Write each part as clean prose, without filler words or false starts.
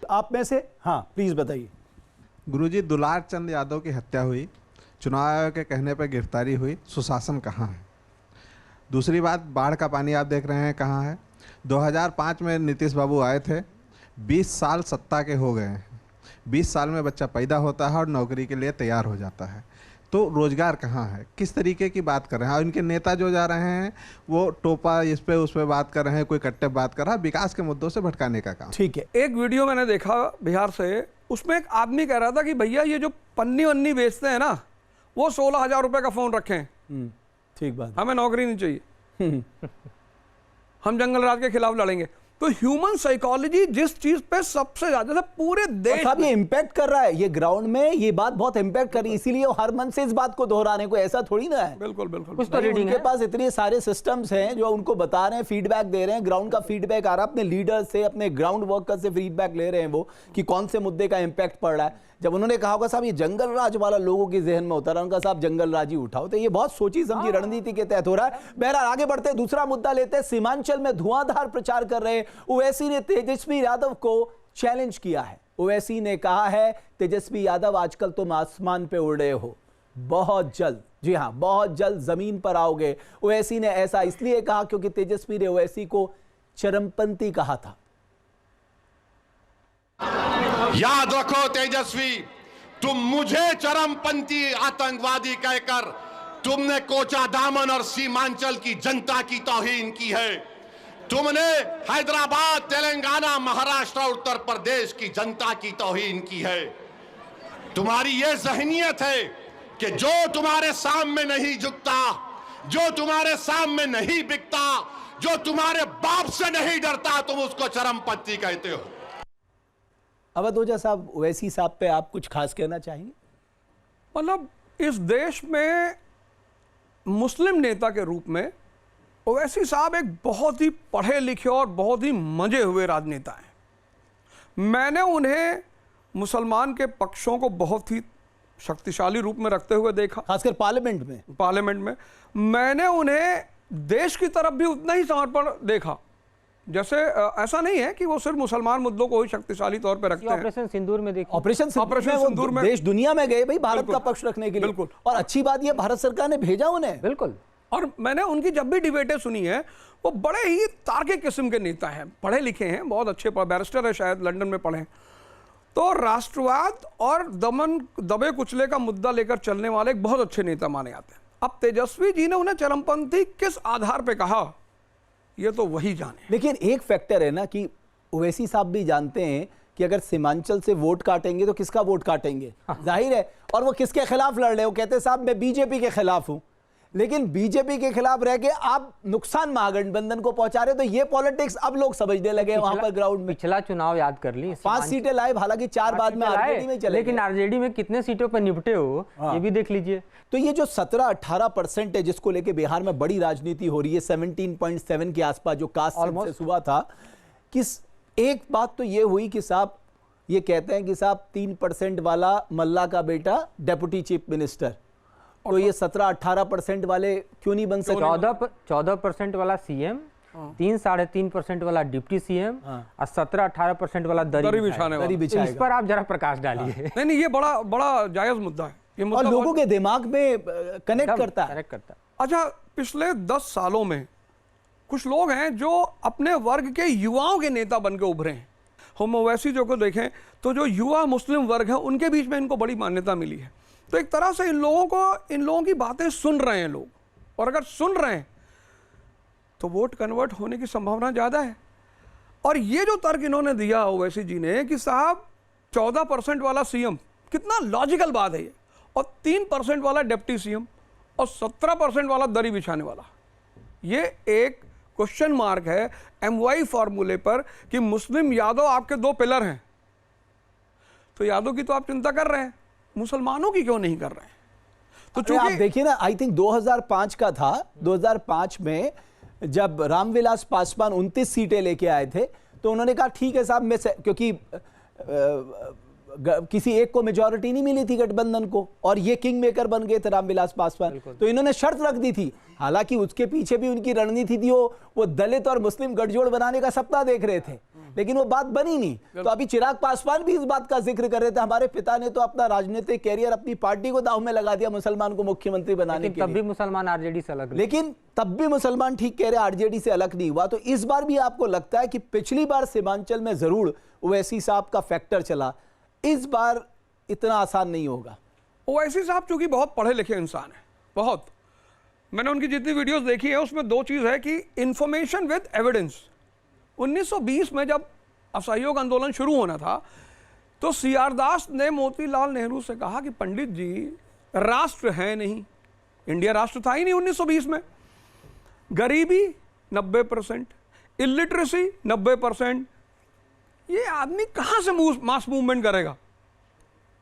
आप में से, हाँ प्लीज बताइए। गुरुजी, दुलार चंद यादव की हत्या हुई, चुनाव आयोग के कहने पर गिरफ्तारी हुई, सुशासन कहाँ है? दूसरी बात, बाढ़ का पानी आप देख रहे हैं कहाँ है? 2005 में नीतीश बाबू आए थे, 20 साल सत्ता के हो गए हैं। 20 साल में बच्चा पैदा होता है और नौकरी के लिए तैयार हो जाता है, तो रोजगार कहाँ है? किस तरीके की बात कर रहे हैं? और इनके नेता जो जा रहे हैं वो टोपा इस पे उस पे बात कर रहे हैं, कोई कट्टे बात कर रहा है, विकास के मुद्दों से भटकाने का काम। ठीक है, एक वीडियो मैंने देखा बिहार से, उसमें एक आदमी कह रहा था कि भैया ये जो पन्नी वन्नी बेचते हैं ना, वो 16,000 रुपए का फोन रखें, ठीक बात, हमें नौकरी नहीं चाहिए, हम जंगल राज के खिलाफ लड़ेंगे। तो ह्यूमन साइकोलॉजी जिस चीज पे सबसे ज्यादा पूरे देश साहब ये इम्पैक्ट कर रहा है, ये ग्राउंड में ये बात बहुत इम्पैक्ट कर रही है, इसीलिए वो हर मन से इस बात को दोहराने को, ऐसा थोड़ी ना है। बिल्कुल बिल्कुल कुछ तो रीडिंग उनके पास इतने सारे सिस्टम्स हैं जो उनको बता रहे हैं, फीडबैक दे रहे हैं, ग्राउंड का फीडबैक आ रहा है, अपने लीडर से, अपने ग्राउंड वर्कर से फीडबैक ले रहे हैं वो कि कौन से मुद्दे का इम्पैक्ट पड़ रहा है। जब उन्होंने कहा होगा साहब ये जंगल राज वाला लोगों के जहन में होता रहा, उनका साहब जंगल राज ही उठाओ, तो ये बहुत सोची समझी रणनीति के तहत हो रहा है। बहरहाल आगे बढ़ते हैं, दूसरा मुद्दा लेते हैं। सीमांचल में धुआंधार प्रचार कर रहे ओवैसी ने तेजस्वी यादव को चैलेंज किया है। ओवैसी ने कहा है तेजस्वी यादव आजकल तुम आसमान पे उड़ रहे हो, बहुत जल्द, जी हां बहुत जल्द जमीन पर आओगे। ओवैसी ने ऐसा इसलिए कहा क्योंकि तेजस्वी ने ओवैसी को चरमपंथी कहा था। याद रखो तेजस्वी, तुम मुझे चरमपंथी आतंकवादी कहकर तुमने कोचा दामन और सीमांचल की जनता की तौहीन की है। तुमने हैदराबाद, तेलंगाना, महाराष्ट्र, उत्तर प्रदेश की जनता की तौहीन की है। तुम्हारी यह ज़हनियत है कि जो तुम्हारे सामने नहीं झुकता, जो तुम्हारे सामने नहीं बिकता, जो तुम्हारे बाप से नहीं डरता, तुम उसको चरमपंथी कहते हो। अवध ओझा साहब, ओवैसी साहब पे आप कुछ खास कहना चाहेंगे? मतलब इस देश में मुस्लिम नेता के रूप में ओवैसी साहब एक बहुत ही पढ़े लिखे और बहुत ही मंजे हुए राजनेता हैं। मैंने उन्हें मुसलमान के पक्षों को बहुत ही शक्तिशाली रूप में रखते हुए देखा, खासकर पार्लियामेंट में। मैंने उन्हें देश की तरफ भी उतना ही समर्पण देखा। जैसे ऐसा नहीं है कि वो सिर्फ मुसलमान मुद्दों को ही शक्तिशाली तौर पे रखते हैं। ऑपरेशन सिंदूर में देखिए, ऑपरेशन सिंदूर में देश दुनिया में गए भाई भारत का पक्ष रखने के लिए। बिल्कुल। और अच्छी बात ये भारत सरकार ने भेजा उन्हें। बिल्कुल। और मैंने उनकी जब भी डिबेटें सुनी है, वो बड़े ही तार्किक किस्म के नेता हैं, पढ़े लिखे हैं, बहुत अच्छे बैरिस्टर है, शायद लंदन में पढ़े हैं। तो राष्ट्रवाद और दबे कुचले का मुद्दा लेकर चलने वाले एक बहुत अच्छे नेता माने जाते हैं। अब तेजस्वी जी ने उन्हें चरमपंथी किस आधार पर कहा, ये तो वही जाने। लेकिन एक फैक्टर है ना कि ओवैसी साहब भी जानते हैं कि अगर सीमांचल से वोट काटेंगे तो किसका वोट काटेंगे, जाहिर है। और वो किसके खिलाफ लड़ रहे हो, कहते साहब मैं बीजेपी के खिलाफ हूं, लेकिन बीजेपी के खिलाफ रह के आप नुकसान महागठबंधन को पहुंचा रहे हो। तो ये पॉलिटिक्स अब लोग समझने लगे वहां पर ग्राउंड में। पिछला चुनाव याद कर ली, 5 सीटें लाए, हालांकि 4 बाद में आरजेडी में चले, लेकिन आरजेडी में कितने सीटों पर निपटे हो ये भी देख लीजिए। तो ये जो 17-18% है जिसको लेके बिहार में बड़ी राजनीति हो रही है, 17.7 के आसपास जो कास्ट सेंसस हुआ था, किस एक बात तो ये हुई कि साहब ये कहते हैं कि साहब 3% वाला मल्ला का बेटा डेप्यूटी चीफ मिनिस्टर, तो ये 17-18% वाले क्यों नहीं बन सके? 14% वाला सीएम, 3-3.5% वाला डिप्टी सीएम और 17-18% वाला दरी बिछाने वाला। इस पर आप जरा प्रकाश डालिए। नहीं, ये बड़ा जायज मुद्दा है। ये मुद्दा और लोगों के दिमाग में कनेक्ट करता है। अच्छा, पिछले 10 सालों में कुछ लोग हैं जो अपने वर्ग के युवाओं के नेता बन के उभरे हैं। हम ओवैसी जो को देखें तो जो युवा मुस्लिम वर्ग है उनके बीच में इनको बड़ी मान्यता मिली है। तो एक तरह से इन लोगों की बातें सुन रहे हैं लोग, और अगर सुन रहे हैं तो वोट कन्वर्ट होने की संभावना ज़्यादा है। और ये जो तर्क इन्होंने दिया ओवैसी जी ने कि साहब 14% वाला सीएम, कितना लॉजिकल बात है ये, और 3% वाला डिप्टी सीएम और 17% वाला दरी बिछाने वाला, ये एक क्वेश्चन मार्क है MY फॉर्मूले पर कि मुस्लिम यादव आपके 2 पिलर हैं। तो यादव की तो आप चिंता कर रहे हैं, मुसलमानों की क्यों नहीं कर रहे हैं? तो चूंकि आप देखिए ना, आई थिंक 2005 का था, 2005 में जब रामविलास पासवान 29 सीटें लेके आए थे, तो उन्होंने कहा ठीक है साहब, मैं क्योंकि किसी एक को मेजॉरिटी नहीं मिली थी गठबंधन को, और ये किंग मेकर बन गए थे रामविलास पासवान। तो इन्होंने शर्त रख दी थी, हालांकि उसके पीछे भी उनकी रणनीति थी, वो दलित और मुस्लिम गठजोड़ बनाने का सपना देख रहे थे, लेकिन वो बात बनी नहीं। तो अभी चिराग पासवान भी इस बात का जिक्र कर रहे थे, हमारे पिता ने तो अपना राजनीतिक कैरियर, अपनी पार्टी को दांव में लगा दिया मुसलमान को मुख्यमंत्री बनाने के लिए। तब भी मुसलमान आरजेडी से अलग, लेकिन तब भी मुसलमान, ठीक कह रहे, आरजेडी से अलग नहीं हुआ। तो इस बार भी आपको लगता है कि पिछली बार सीमांचल में जरूर ओवैसी साहब का फैक्टर चला, इस बार इतना आसान नहीं होगा? ओवैसी साहब चूंकि बहुत पढ़े लिखे इंसान है, बहुत, मैंने उनकी जितनी वीडियोस देखी है उसमें दो चीज है कि इंफॉर्मेशन विद एविडेंस। 1920 में जब असहयोग आंदोलन शुरू होना था तो सीआर दास ने मोतीलाल नेहरू से कहा कि पंडित जी, राष्ट्र है नहीं, इंडिया राष्ट्र था ही नहीं 1920 में, गरीबी 90%, इलिटरेसी 90%, ये आदमी कहां से मास मूवमेंट करेगा?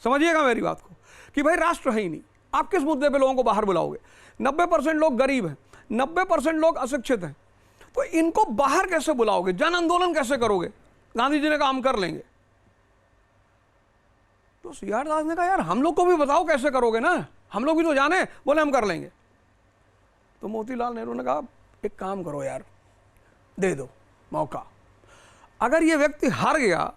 समझिएगा मेरी बात को कि भाई राष्ट्र है ही नहीं, आप किस मुद्दे पे लोगों को बाहर बुलाओगे? 90% लोग गरीब हैं, 90% लोग अशिक्षित हैं, तो इनको बाहर कैसे बुलाओगे? जन आंदोलन कैसे करोगे? गांधी जी ने कहा हम कर लेंगे। तो सीआर दास ने कहा यार हम लोग को भी बताओ कैसे करोगे ना, हम लोग भी तो जाने। बोले हम कर लेंगे। तो मोतीलाल नेहरू ने कहा एक काम करो यार, दे दो मौका, अगर ये व्यक्ति हार गया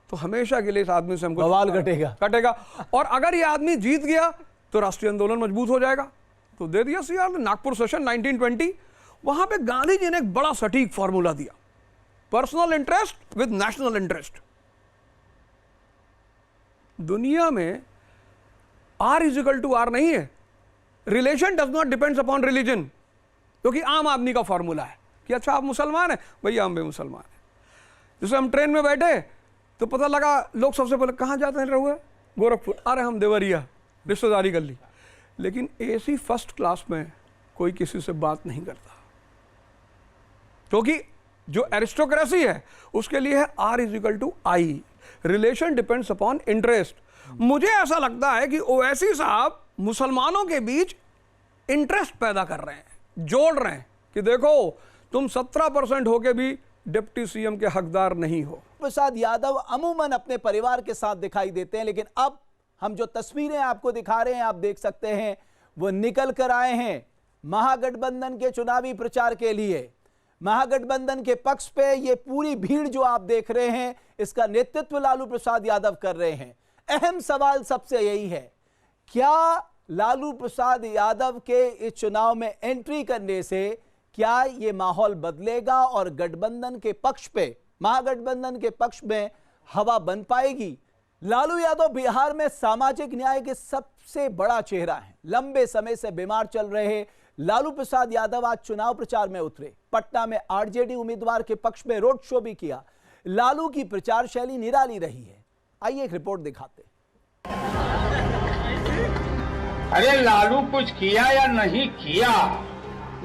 तो हमेशा के लिए इस आदमी से हमको बवाल कटेगा, और अगर ये आदमी जीत गया तो राष्ट्रीय आंदोलन मजबूत हो जाएगा। तो दे दिया सीआर ने। नागपुर सेशन 1920, वहां पे गांधी जी ने एक बड़ा सटीक फॉर्मूला दिया, personal interest with national interest. दुनिया में R इजिकल टू R नहीं है, relation does not depends upon religion, क्योंकि आम आदमी का फॉर्मूला है कि अच्छा आप मुसलमान हैं, भैया हम भी मुसलमान हैं। जैसे हम ट्रेन में बैठे तो पता लगा, लोग सबसे पहले कहाँ जाते हैं रहुए? गोरखपुर। अरे हम देवरिया, रिश्तेदारी कर ली। लेकिन एसी फर्स्ट क्लास में कोई किसी से बात नहीं करता, क्योंकि जो एरिस्टोक्रेसी है उसके लिए है R is equal to I, relation depends upon interest. मुझे ऐसा लगता है कि ओवैसी साहब मुसलमानों के बीच इंटरेस्ट पैदा कर रहे हैं, जोड़ रहे हैं कि देखो तुम 17% होके भी डिप्टी सीएम के हकदार नहीं हो। प्रसाद यादव अमूमन अपने परिवार के साथ दिखाई देते हैं, लेकिन अब हम जो तस्वीरें आपको दिखा रहे हैं, आप देख सकते हैं, वो निकल कर आए हैं महागठबंधन के चुनावी प्रचार के लिए। महागठबंधन के पक्ष पे ये पूरी भीड़ जो आप देख रहे हैं, इसका नेतृत्व लालू प्रसाद यादव कर रहे हैं। अहम सवाल सबसे यही है, क्या लालू प्रसाद यादव के इस चुनाव में एंट्री करने से क्या ये माहौल बदलेगा और गठबंधन के पक्ष पे, महागठबंधन के पक्ष में हवा बन पाएगी? लालू यादव बिहार में सामाजिक न्याय के सबसे बड़ा चेहरा है। लंबे समय से बीमार चल रहे लालू प्रसाद यादव आज चुनाव प्रचार में उतरे। पटना में आरजेडी उम्मीदवार के पक्ष में रोड शो भी किया। लालू की प्रचार शैली निराली रही है। आइए एक रिपोर्ट दिखाते। अरे लालू कुछ किया या नहीं किया?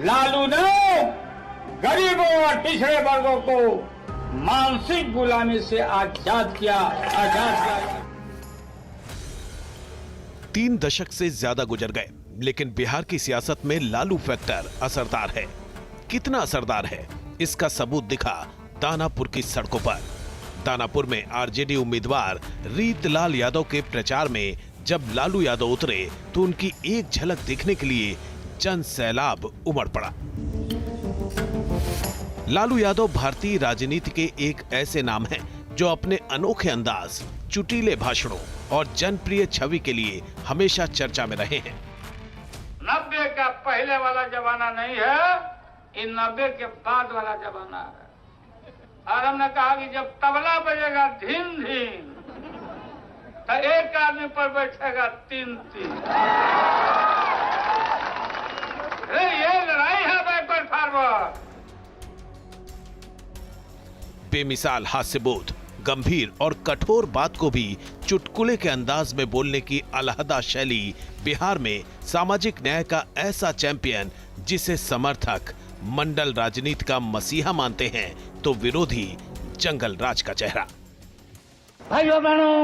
लालू ने गरीबों और पिछड़े वर्गों को मानसिक गुलामी से आजाद किया। 3 दशक से ज्यादा गुजर गए, लेकिन बिहार की सियासत में लालू फैक्टर असरदार है। कितना असरदार है, इसका सबूत दिखा दानापुर की सड़कों पर। दानापुर में आरजेडी उम्मीदवार रीतलाल यादव के प्रचार में जब लालू यादव उतरे तो उनकी एक झलक देखने के लिए जन सैलाब उमड़ पड़ा। लालू यादव भारतीय राजनीति के एक ऐसे नाम हैं जो अपने अनोखे अंदाज, चुटीले भाषणों और जनप्रिय छवि के लिए हमेशा चर्चा में रहे हैं। 90 का पहले वाला जमाना नहीं है, इन 90 के बाद वाला जमाना है। और हमने कहा कि जब तबला बजेगा धीन धीन तो एक आदमी पर बैठेगा 3-3। ये लड़ाई है बैकवर्ड फॉरवर्ड। बेमिसाल हास्यबोध, गंभीर और कठोर बात को भी चुटकुले के अंदाज में बोलने की अलहदा शैली बिहार में सामाजिक न्याय का ऐसा चैंपियन जिसे समर्थक मंडल राजनीति का मसीहा मानते हैं तो विरोधी जंगल राज का चेहरा। भाइयों बहनों,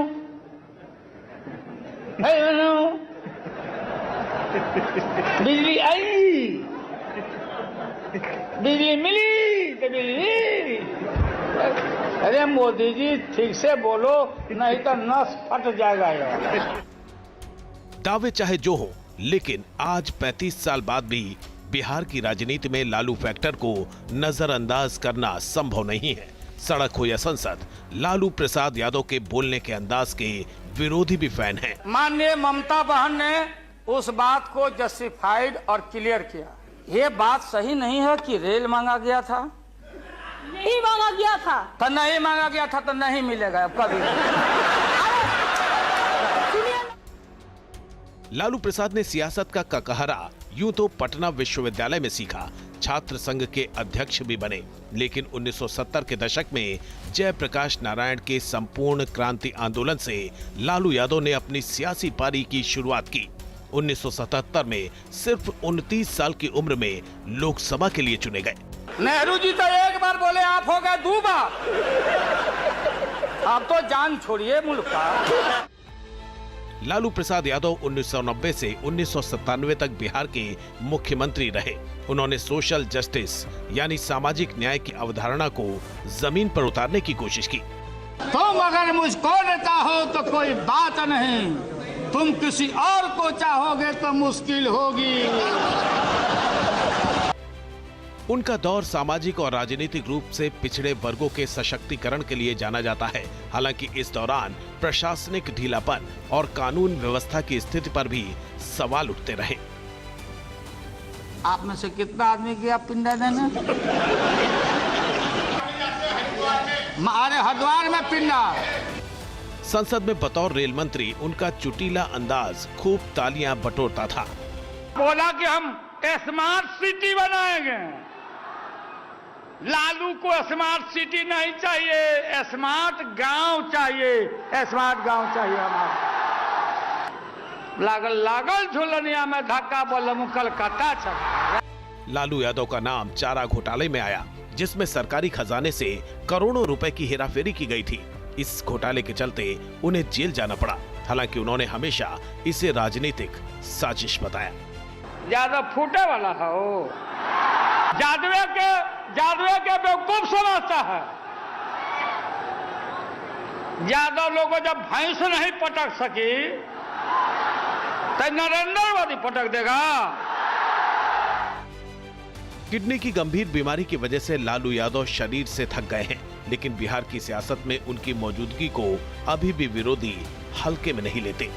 बिजली आई, बिजली मिली तो बिजली अरे मोदी जी ठीक से बोलो, नहीं तो नस फट जाएगा यार। दावे चाहे जो हो, लेकिन आज 35 साल बाद भी बिहार की राजनीति में लालू फैक्टर को नजरअंदाज करना संभव नहीं है। सड़क हो या संसद, लालू प्रसाद यादव के बोलने के अंदाज के विरोधी भी फैन हैं। माननीय ममता बहन ने उस बात को जस्टिफाइड और क्लियर किया। ये बात सही नहीं है कि रेल मांगा गया था, नहीं मांगा गया था, तो नहीं मांगा गया था तो नहीं मिलेगा अब कभी। लालू प्रसाद ने सियासत का ककहरा यूं तो पटना विश्वविद्यालय में सीखा, छात्र संघ के अध्यक्ष भी बने, लेकिन 1970 के दशक में जयप्रकाश नारायण के संपूर्ण क्रांति आंदोलन से लालू यादव ने अपनी सियासी पारी की शुरुआत की। 1977 में सिर्फ 29 साल की उम्र में लोकसभा के लिए चुने गए। नेहरू जी तो एक बार बोले, आप हो गए 2 बार। आप तो जान छोड़िए मुल्क का। लालू प्रसाद यादव 1990 से 1997 तक बिहार के मुख्यमंत्री रहे। उन्होंने सोशल जस्टिस यानी सामाजिक न्याय की अवधारणा को जमीन पर उतारने की कोशिश की। तुम अगर मुझको न चाहो तो कोई बात नहीं, तुम किसी और को चाहोगे तो मुश्किल होगी। उनका दौर सामाजिक और राजनीतिक रूप से पिछड़े वर्गों के सशक्तिकरण के लिए जाना जाता है। हालांकि इस दौरान प्रशासनिक ढीलापन और कानून व्यवस्था की स्थिति पर भी सवाल उठते रहे। आप में से कितना आदमी गया पिंडा देने? अरे हरिद्वार में पिंडा। संसद में बतौर रेल मंत्री उनका चुटीला अंदाज खूब तालियां बटोरता था। बोला कि हम स्मार्ट सिटी बनाएंगे। लालू को स्मार्ट सिटी नहीं चाहिए, स्मार्ट गांव चाहिए, स्मार्ट गांव चाहिए हमारा। लागल लागल झुलनिया में धक्का बोलम कलकत्ता चला। लालू यादव का नाम चारा घोटाले में आया, जिसमें सरकारी खजाने से करोड़ों रुपए की हेराफेरी की गई थी। इस घोटाले के चलते उन्हें जेल जाना पड़ा। हालांकि उन्होंने हमेशा इसे राजनीतिक साजिश बताया। ज्यादा फूटे वाला है वो, जादवे के बेवकूफ समझता है। यादव लोगों जब भैंस नहीं पटक सकी तो नरेंद्र मोदी पटक देगा। किडनी की गंभीर बीमारी की वजह से लालू यादव शरीर से थक गए हैं, लेकिन बिहार की सियासत में उनकी मौजूदगी को अभी भी विरोधी हल्के में नहीं लेते।